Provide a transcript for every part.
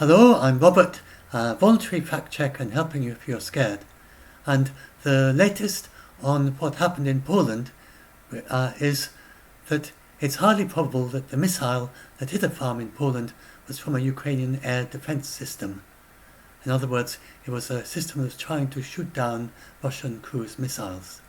Hello, I'm Robert, voluntary fact check and helping you if you're scared. And the latest on what happened in Poland is that it's highly probable that the missile that hit a farm in Poland was from a Ukrainian air defense system. In other words, it was a system that was trying to shoot down Russian cruise missiles.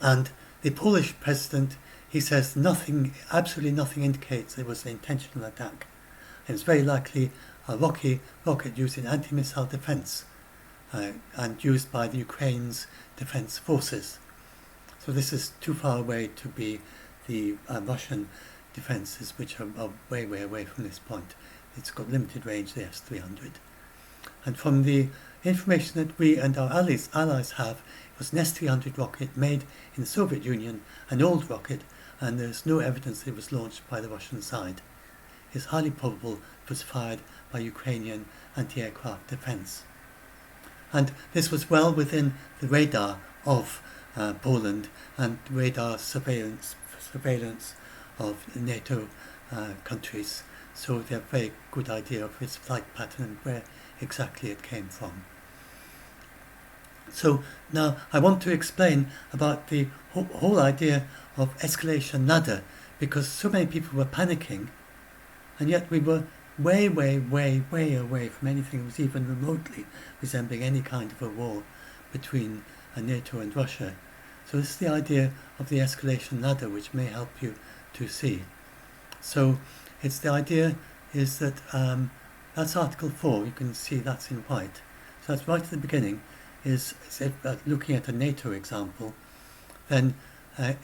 And the Polish president, he says absolutely nothing indicates it was an intentional attack. It was very likely a rocket used in anti-missile defense and used by the Ukraine's defense forces. So this is too far away to be the Russian defenses, which are way, way away from this point. It's got limited range, the S-300. And from the information that we and our allies have, it was an S-300 rocket made in the Soviet Union, an old rocket, and there's no evidence that it was launched by the Russian side. It's highly probable it was fired by Ukrainian anti-aircraft defense. And this was well within the radar of Poland and radar surveillance of NATO countries, so they have a very good idea of its flight pattern and where exactly it came from. So now I want to explain about the whole idea of escalation ladder, because so many people were panicking, and yet we were way, way, way, way away from anything that was even remotely resembling any kind of a war between NATO and Russia. So this is the idea of the escalation ladder, which may help you to see. So it's the idea is that that's Article 4. You can see that's in white. So that's right at the beginning. Is looking at a NATO example, then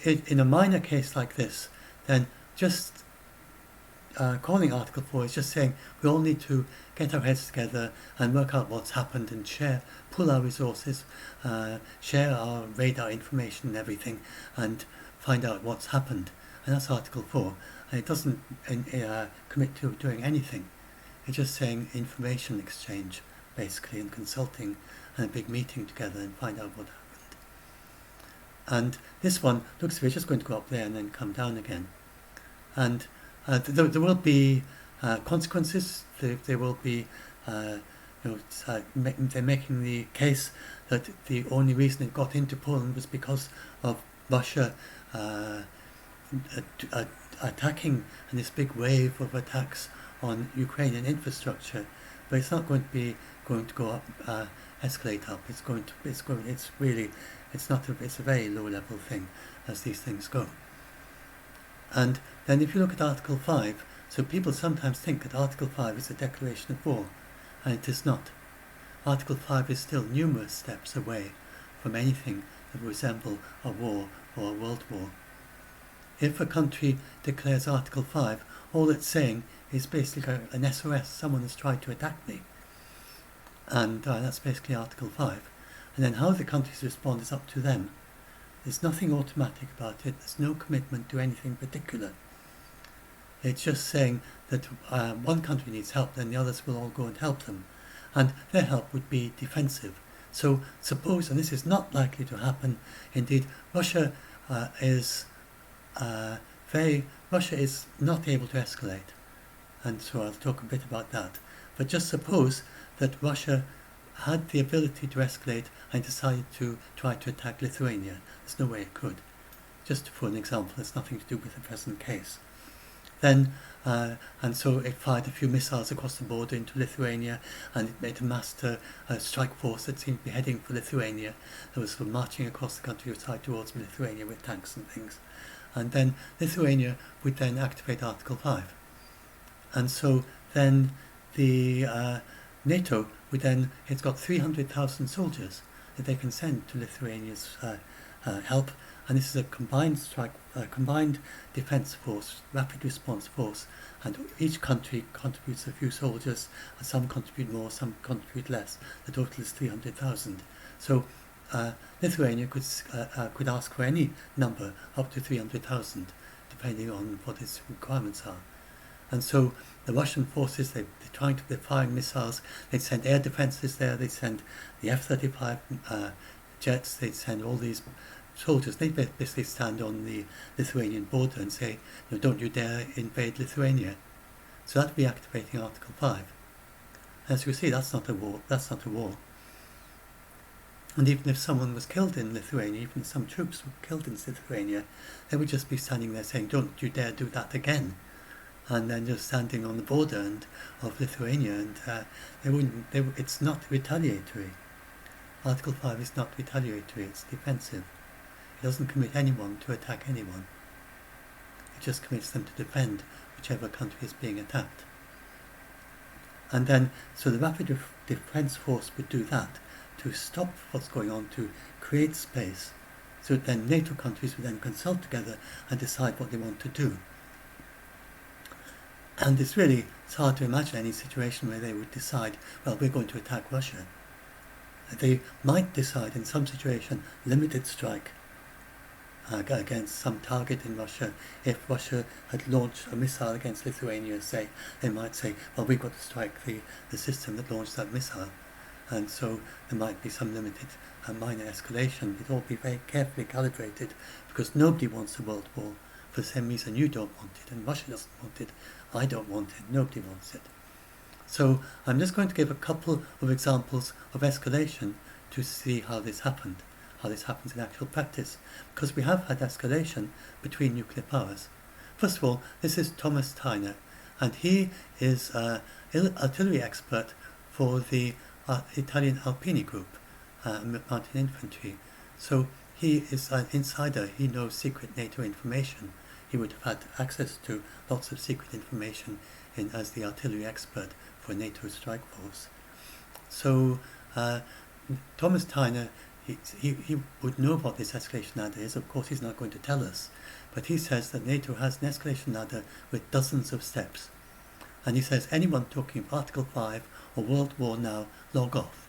in a minor case like this, then just calling Article 4 is just saying we all need to get our heads together and work out what's happened and pool our resources, share our radar information and everything, and find out what's happened. And that's Article 4. And it doesn't commit to doing anything. It's just saying information exchange, basically, and consulting and a big meeting together and find out what happened. And this one looks to be just going to go up there and then come down again. And there will be consequences. There will be, they're making the case that the only reason it got into Poland was because of Russia attacking, and this big wave of attacks on Ukrainian infrastructure. But it's not going to go up, escalate up. It's a very low level thing as these things go. And then if you look at Article 5, so people sometimes think that Article 5 is a declaration of war, and it is not. Article 5 is still numerous steps away from anything that would resemble a war or a world war. If a country declares Article 5, all it's saying is basically an SOS, someone has tried to attack me. And that's basically Article 5. And then how the countries respond is up to them. There's nothing automatic about it. There's no commitment to anything particular. It's just saying that one country needs help, then the others will all go and help them. And their help would be defensive. So suppose, and this is not likely to happen, indeed, Russia is not able to escalate. And so I'll talk a bit about that. But just suppose that Russia had the ability to escalate and decided to try to attack Lithuania. There's no way it could. Just for an example, it's nothing to do with the present case. Then, and so it fired a few missiles across the border into Lithuania, and it amassed a strike force that seemed to be heading for Lithuania. That was sort of marching across the countryside towards Lithuania with tanks and things. And then Lithuania would then activate Article 5. And so then the NATO would then, it's got 300,000 soldiers that they can send to Lithuania's help, and this is a combined defence force, rapid response force, and each country contributes a few soldiers, and some contribute more, some contribute less. The total is 300,000. So Lithuania could ask for any number up to 300,000, depending on what its requirements are. And so the Russian forces, they're firing missiles. They'd send air defences there. They'd send the F-35 jets. They'd send all these soldiers. They basically stand on the Lithuanian border and say, don't you dare invade Lithuania. So that's reactivating Article 5. As you see, that's not a war. That's not a war. And even if someone was killed in Lithuania, even if some troops were killed in Lithuania, they would just be standing there saying, "Don't you dare do that again," and then just standing on the border of Lithuania, and they wouldn't. It's not retaliatory. Article 5 is not retaliatory. It's defensive. It doesn't commit anyone to attack anyone. It just commits them to defend whichever country is being attacked. And then, so the Rapid Defence Force would do that to stop what's going on, to create space, so that then NATO countries would then consult together and decide what they want to do. And it's hard to imagine any situation where they would decide, well, we're going to attack Russia. They might decide in some situation limited strike against some target in Russia. If Russia had launched a missile against Lithuania, say, they might say, well, we've got to strike the system that launched that missile. And so there might be some limited minor escalation. It'll all be very carefully calibrated, because nobody wants a world war for the same reason you don't want it, and Russia doesn't want it, I don't want it, nobody wants it. So I'm just going to give a couple of examples of escalation to see how this happened, how this happens in actual practice, because we have had escalation between nuclear powers. First of all, this is Thomas Tyner, and he is an artillery expert for the Italian Alpini Group, mountain infantry. So he is an insider. He knows secret NATO information. He would have had access to lots of secret information as the artillery expert for NATO strike force. So Thomas Tyner, he would know what this escalation ladder is. Of course, he's not going to tell us, but he says that NATO has an escalation ladder with dozens of steps. And he says anyone talking of Article 5 or World War now, log off.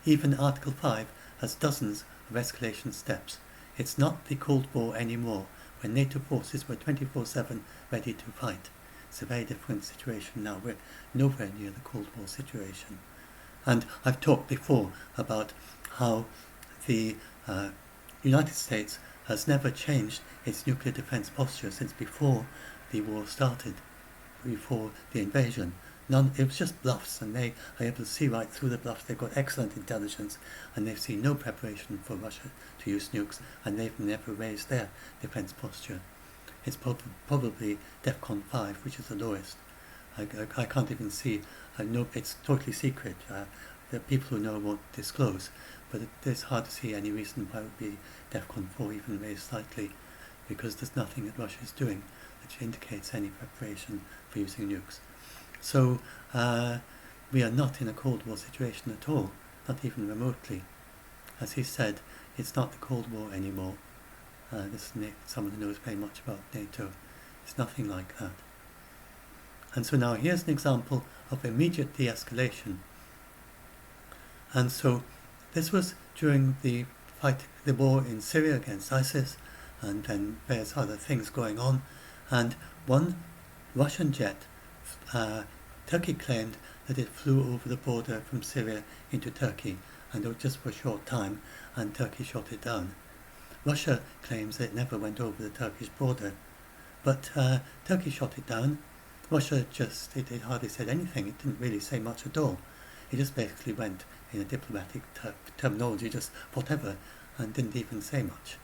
Even Article 5 has dozens of escalation steps. It's not the Cold War anymore, when NATO forces were 24/7 ready to fight. It's a very different situation now. We're nowhere near the Cold War situation. And I've talked before about how the United States has never changed its nuclear defense posture since before the war started, before the invasion. It was just bluffs, and they are able to see right through the bluffs. They've got excellent intelligence, and they've seen no preparation for Russia to use nukes, and they've never raised their defense posture. It's probably DEFCON 5, which is the lowest. I can't even see. It's totally secret. The people who know won't disclose, but it's hard to see any reason why it would be DEFCON 4 even raised slightly, because there's nothing that Russia is doing that indicates any preparation for using nukes. So we are not in a Cold War situation at all, not even remotely. As he said, it's not the Cold War anymore. This is someone who knows very much about NATO. It's nothing like that. And so now here's an example of immediate de-escalation. And so this was during the war in Syria against ISIS, and then various other things going on. And one Russian jet, Turkey claimed that it flew over the border from Syria into Turkey, and it was just for a short time, and Turkey shot it down. Russia claims that it never went over the Turkish border, but Turkey shot it down. Russia it hardly said anything. It didn't really say much at all. It just basically went in a diplomatic terminology, just whatever, and didn't even say much.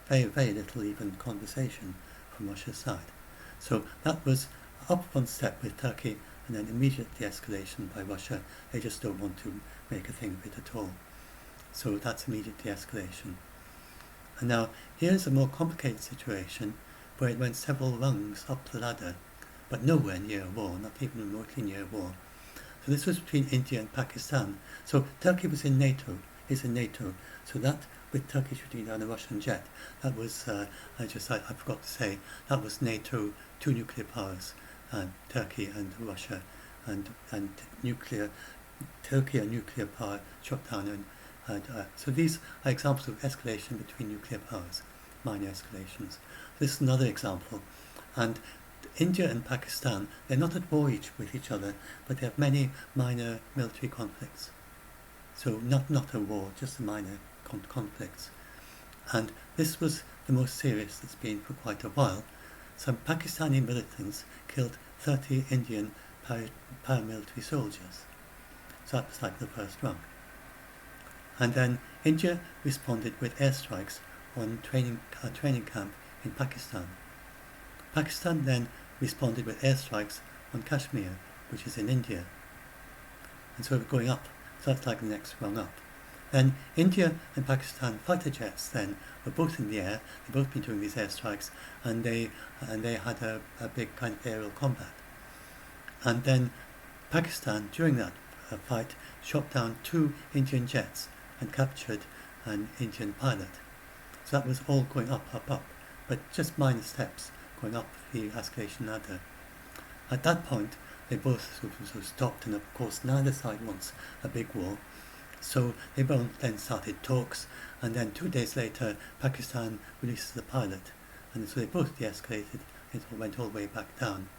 Very, very little even conversation from Russia's side. So that was up one step with Turkey, and then immediate de-escalation by Russia. They just don't want to make a thing of it at all. So that's immediate de-escalation. And now here's a more complicated situation where it went several rungs up the ladder, but nowhere near a war, not even remotely near a war. So this was between India and Pakistan. So Turkey was in NATO, is in NATO. So that, with Turkey shooting down a Russian jet, that was, I forgot to say, that was NATO, two nuclear powers, Turkey and Russia, and Turkey a nuclear power shot down. So these are examples of escalation between nuclear powers, minor escalations. This is another example. And India and Pakistan, they're not at war with each other, but they have many minor military conflicts. So not a war, just a minor conflicts. And this was the most serious that's been for quite a while. Some Pakistani militants killed 30 Indian paramilitary soldiers. So that was like the first rung. And then India responded with airstrikes on a training camp in Pakistan. Pakistan then responded with airstrikes on Kashmir, which is in India. And so we're going up. So that's like the next rung up. Then India and Pakistan fighter jets then were both in the air. They've both been doing these airstrikes, and they had a big kind of aerial combat. And then Pakistan, during that fight, shot down 2 Indian jets and captured an Indian pilot. So that was all going up, but just minor steps going up the escalation ladder. At that point, they both sort of stopped, and of course neither side wants a big war. So they both then started talks, and then 2 days later, Pakistan releases the pilot, and so they both de-escalated. It went all the way back down.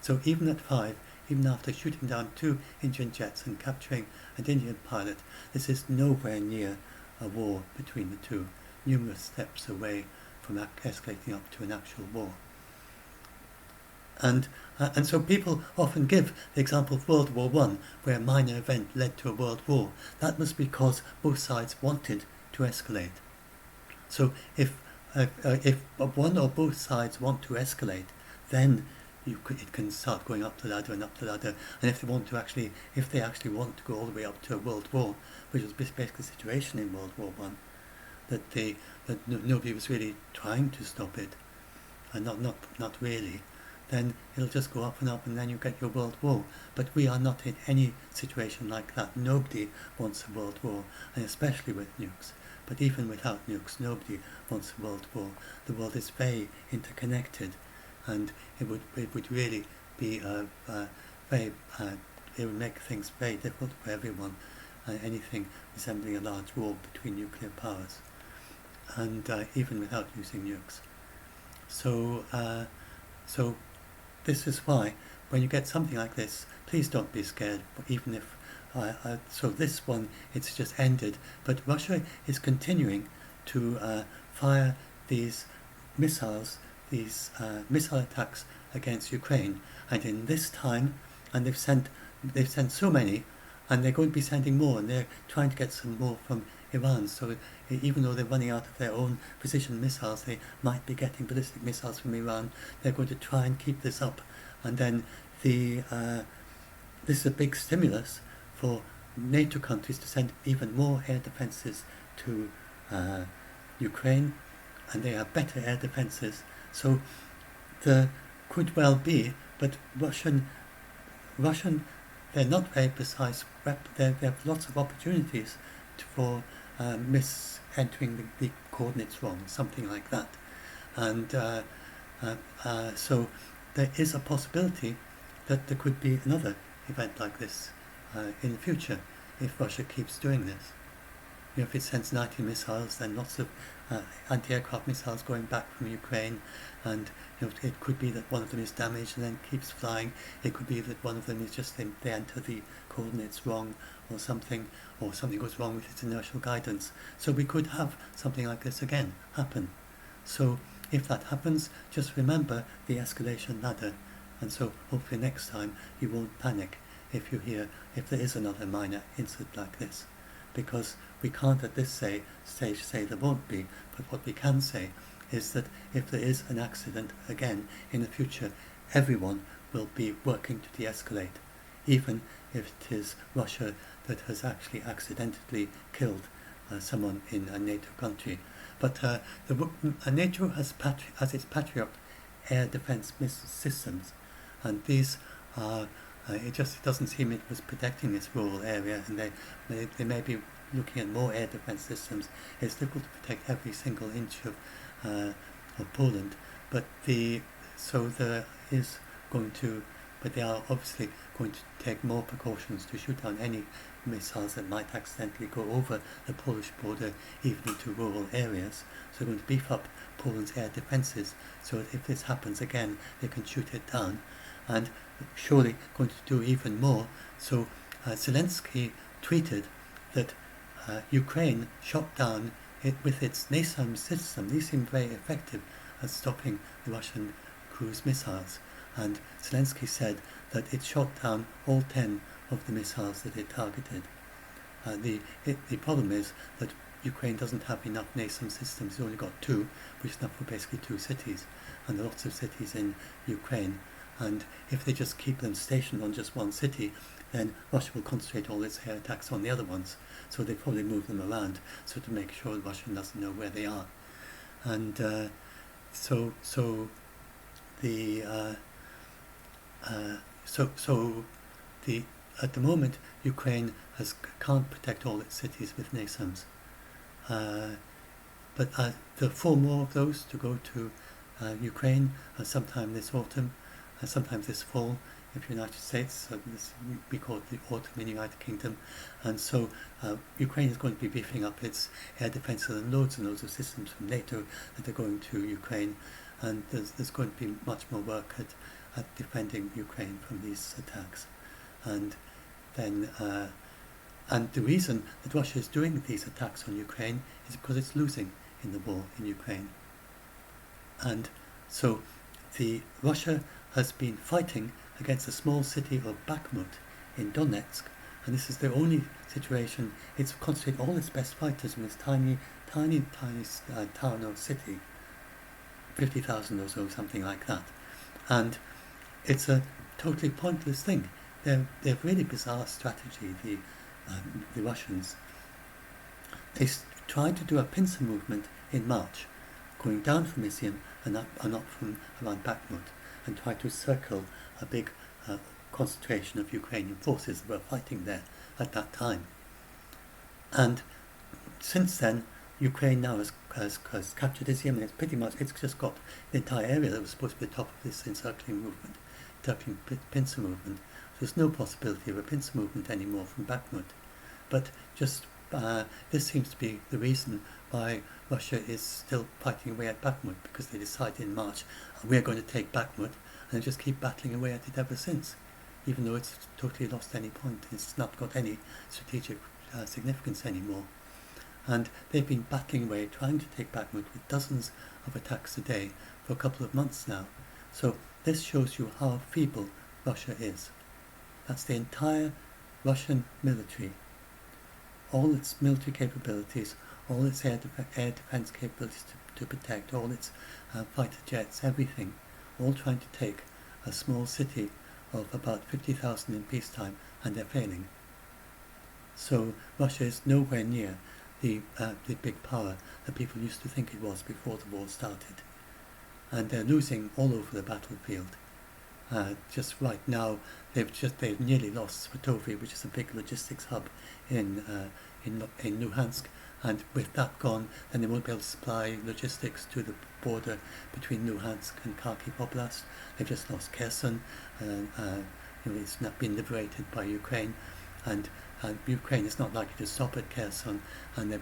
So even at 5, even after shooting down 2 Indian jets and capturing an Indian pilot, this is nowhere near a war between the two, numerous steps away from escalating up to an actual war. And so people often give the example of World War I, where a minor event led to a world war. That was because both sides wanted to escalate. So if one or both sides want to escalate, then it can start going up the ladder and up the ladder. And if they actually want to go all the way up to a world war, which was basically the situation in World War I, that nobody was really trying to stop it, and not really, then it'll just go up, and then you get your world war. But we are not in any situation like that. Nobody wants a world war, and especially with nukes. But even without nukes, nobody wants a world war. The world is very interconnected, and it would really be it would make things very difficult for everyone. Anything resembling a large war between nuclear powers, and even without using nukes. So this is why when you get something like this, please don't be scared. Even if so, this one it's just ended, but Russia is continuing to fire these missiles, these missile attacks against Ukraine, and in this time, and they've sent so many, and they're going to be sending more, and they're trying to get some more from Iran. So even though they're running out of their own precision missiles, they might be getting ballistic missiles from Iran. They're going to try and keep this up, and then this is a big stimulus for NATO countries to send even more air defences to Ukraine, and they have better air defences. So there could well be, but Russian, they're not very precise. They have lots of opportunities for entering the coordinates wrong, something like that. And so there is a possibility that there could be another event like this in the future if Russia keeps doing this. If it sends 90 missiles, then lots of anti-aircraft missiles going back from Ukraine, and it could be that one of them is damaged and then keeps flying. It could be that one of them is just they enter the coordinates wrong, or something goes wrong with its inertial guidance. So we could have something like this again happen. So if that happens, just remember the escalation ladder, and so hopefully next time you won't panic if there is another minor incident like this, because we can't at this stage say there won't be, but what we can say is that if there is an accident again in the future, everyone will be working to de-escalate, even if it is Russia that has actually accidentally killed someone in a NATO country. But NATO has its Patriot air defense systems, and these are it doesn't seem it was protecting this rural area, and they may be looking at more air defense systems. It's difficult to protect every single inch of Poland, but they are obviously going to take more precautions to shoot down any missiles that might accidentally go over the Polish border, even into rural areas. So they're going to beef up Poland's air defences, so that if this happens again, they can shoot it down, and surely going to do even more. So Zelensky tweeted that Ukraine shot down it with its NASAMS system. These seem very effective at stopping the Russian cruise missiles. and Zelensky said that it shot down all 10 of the missiles that it targeted. The problem is that Ukraine doesn't have enough NASAMS systems. It's only got 2, which is enough for basically 2 cities, and there are lots of cities in Ukraine. And if they just keep them stationed on just one city, then Russia will concentrate all its air attacks on the other ones. So they probably move them around so to make sure Russia doesn't know where they are. And so at the moment Ukraine can't protect all its cities with NASAMS. But there are 4 more of those to go to Ukraine sometime this autumn, sometimes this fall, if the United States, we call it the autumn in the United Kingdom, and so Ukraine is going to be beefing up its air defences, and loads of systems from NATO that are going to Ukraine, and there's going to be much more work at defending Ukraine from these attacks. And then and the reason that Russia is doing these attacks on Ukraine is because it's losing in the war in Ukraine. And so Russia has been fighting against the small city of Bakhmut in Donetsk, and this is the only situation. It's concentrated all its best fighters in this tiny town or city, 50,000 or so, something like that. And it's a totally pointless thing. They're really bizarre strategy, the Russians. They tried to do a pincer movement in March, going down from Izium and up from around Bakhmut, and tried to circle a big concentration of Ukrainian forces that were fighting there at that time. And since then, Ukraine now has captured Izium, and it's just got the entire area that was supposed to be the top of this encircling movement, encircling pincer movement. There's no possibility of a pincer movement anymore from Bakhmut. But just this seems to be the reason why Russia is still fighting away at Bakhmut, because they decided in March, we're going to take Bakhmut, and they just keep battling away at it ever since, even though it's totally lost any point. It's not got any strategic significance anymore. And they've been battling away, trying to take Bakhmut with dozens of attacks a day for a couple of months now. So this shows you how feeble Russia is. That's the entire Russian military. All its military capabilities, all its air defense capabilities to protect, all its fighter jets, everything, all trying to take a small city of about 50,000 in peacetime, and they're failing. So Russia is nowhere near the big power that people used to think it was before the war started. And they're losing all over the battlefield. Just right now, they've nearly lost Svatovi, which is a big logistics hub in Luhansk, and with that gone, then they won't be able to supply logistics to the border between Luhansk and Kharkiv Oblast. They've just lost Kherson, it's not been liberated by Ukraine, and Ukraine is not likely to stop at Kherson, and there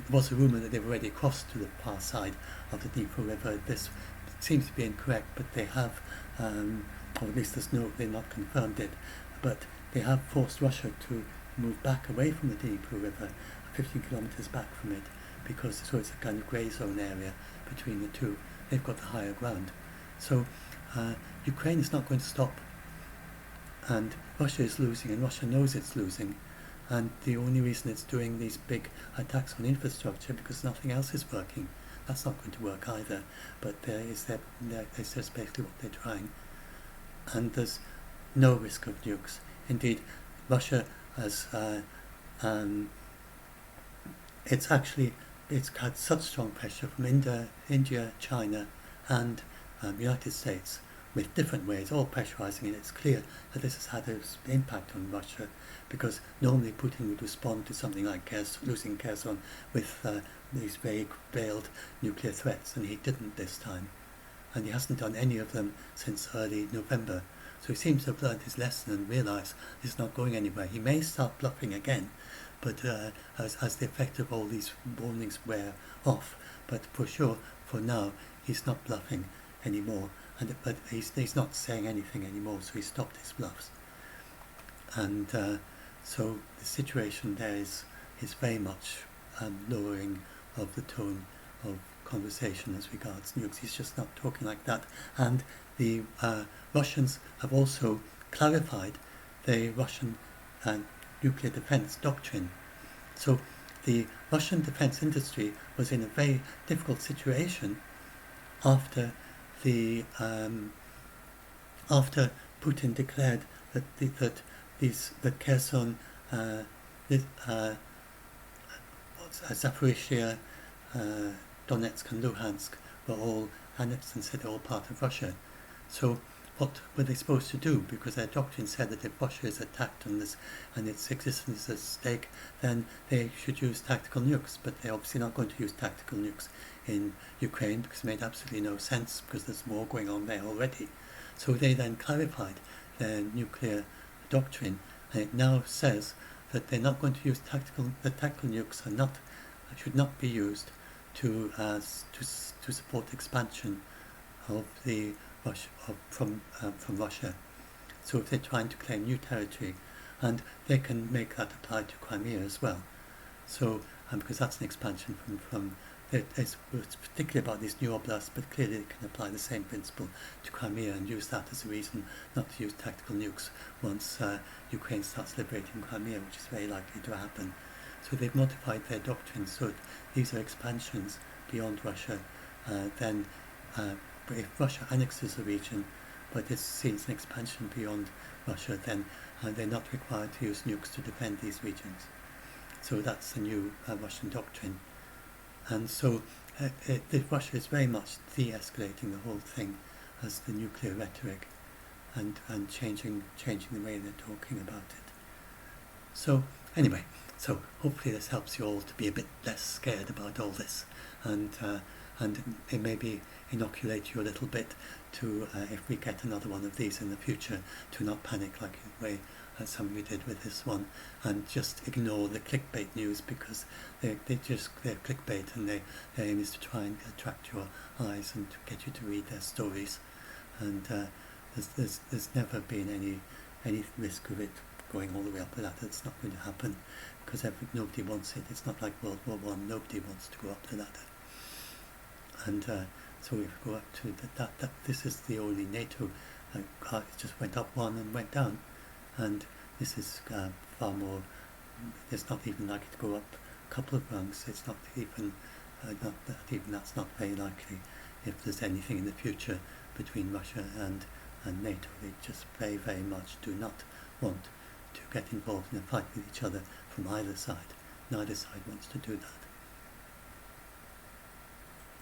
was a rumour that they've already crossed to the far side of the Dnieper River. This seems to be incorrect, but they have, or at least they've not confirmed it, but they have forced Russia to move back away from the Dnieper River, 15 kilometers back from it, because so it's a kind of grey zone area between the two. They've got the higher ground. So Ukraine is not going to stop, and Russia is losing, and Russia knows it's losing, and the only reason it's doing these big attacks on infrastructure because nothing else is working. That's not going to work either, but it's just basically what they're trying. And there's no risk of nukes. Indeed, Russia has it's had such strong pressure from India, China, and the United States, with different ways, all pressurizing it. It's clear that this has had an impact on Russia, because normally Putin would respond to something like losing Kherson with these vague, veiled nuclear threats, and he didn't this time. And he hasn't done any of them since early November. So he seems to have learned his lesson and realised this is not going anywhere. He may start bluffing again, but as the effect of all these warnings wear off. But for sure, for now, he's not bluffing anymore. But he's not saying anything anymore, so he stopped his bluffs. And so the situation there is very much lowering of the tone of conversation as regards nukes. He's just not talking like that. And the Russians have also clarified the Russian nuclear defense doctrine. So the Russian defense industry was in a very difficult situation after after Putin declared that Kherson, Zaporizhia, Donetsk and Luhansk were all annexed and said they're all part of Russia. So what were they supposed to do? Because their doctrine said that if Russia is attacked on this and its existence is at stake, then they should use tactical nukes. But they're obviously not going to use tactical nukes in Ukraine because it made absolutely no sense because there's war going on there already. So they then clarified their nuclear doctrine, and it now says that they're not going to use tactical nukes should not be used to support expansion of the from Russia. So if they're trying to claim new territory, and they can make that apply to Crimea as well. So because that's an expansion from it's particularly about these new oblasts, but clearly they can apply the same principle to Crimea and use that as a reason not to use tactical nukes once Ukraine starts liberating Crimea, which is very likely to happen. So they've modified their doctrine so that these are expansions beyond Russia. But if Russia annexes a region, but it's seen as an expansion beyond Russia, then they're not required to use nukes to defend these regions. So that's the new Russian doctrine. And so Russia is very much de-escalating the whole thing as the nuclear rhetoric and changing the way they're talking about it. So anyway, so hopefully this helps you all to be a bit less scared about all this, and it maybe inoculate you a little bit to, if we get another one of these in the future, to not panic like the way some of you did with this one, and just ignore the clickbait news, because they're clickbait, and their aim is to try and attract your eyes and to get you to read their stories. And there's never been any risk of it going all the way up to that. It's not going to happen because nobody wants it. It's not like World War One. Nobody wants to go up to that. And so if we go up to that, this is the only NATO. It just went up one and went down, and this is far more. It's not even likely to go up a couple of rungs. It's not even that's not very likely. If there's anything in the future between Russia and NATO, they just very, very much do not want to get involved in a fight with each other from either side. Neither side wants to do that.